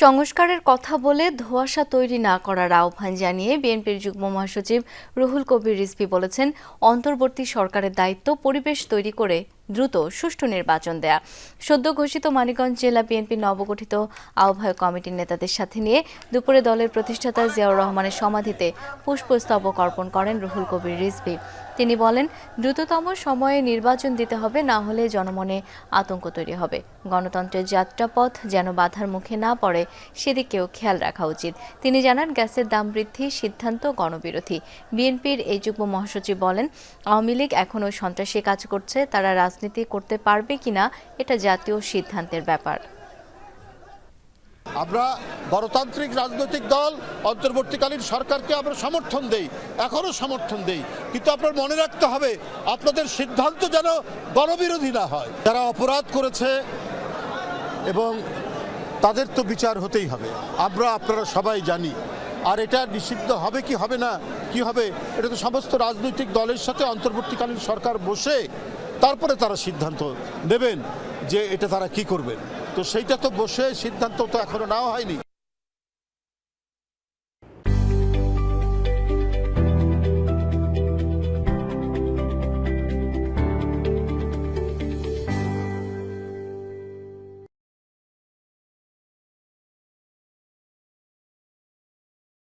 সংস্কারের কথা বলে ধোঁয়াশা তৈরি না করার আহ্বান জানিয়ে বিএনপির যুগ্ম মহাসচিব রুহুল কবির রিজভী বলেছেন, অন্তর্বর্তী সরকারের দায়িত্ব পরিবেশ তৈরি করে দ্রুত সুষ্ঠু নির্বাচন দেয়া। সদ্য ঘোষিত মানিকগঞ্জ জেলা বিএনপির নবগঠিত আহ্বায়ক কমিটির নেতাদের সাথে নিয়ে দুপুরে দলের প্রতিষ্ঠাতা জিয়াউর রহমানের সমাধিতে পুষ্পস্তবক অর্পণ করেন রুহুল কবির রিজভী। তিনি বলেন, দ্রুততম সময়ে নির্বাচন দিতে হবে, না হলে জনমনে আতঙ্ক তৈরি হবে। গণতন্ত্রের যাত্রাপথ যেন বাধার মুখে না পড়ে সেদিকেও খেয়াল রাখা উচিত। তিনি জানান, গ্যাসের দাম বৃদ্ধির সিদ্ধান্ত গণবিরোধী। বিএনপির এই যুগ্ম মহাসচিব বলেন, আওয়ামী লীগ এখনও সন্ত্রাসী কাজ করছে, তারা রাজনীতি করতে পারবে কিনা এটা জাতীয় সিদ্ধান্তের ব্যাপার। আমরা গণতান্ত্রিক রাজনৈতিক দল অন্তর্বর্তীকালীন সরকারকে আমরা সমর্থন দেই, এখনো সমর্থন দেই, কিন্তু আপনার মনে রাখতে হবে আপনাদের সিদ্ধান্ত যেন গণবিরোধী না হয়। যারা অপরাধ করেছে এবং তাদের তো বিচার হতেই হবে, আপনারা সবাই জানি। আর এটা নিষিদ্ধ হবে কি হবে না, কি হবে, এটা তো সমস্ত রাজনৈতিক দলের সাথে অন্তর্বর্তীকালীন সরকার বসে তারপরে তারা সিদ্ধান্ত নেবেন যে এটা তারা কি করবেন। তো সেইটা তো বসে সিদ্ধান্ত তো এখনো নেওয়া হয়নি।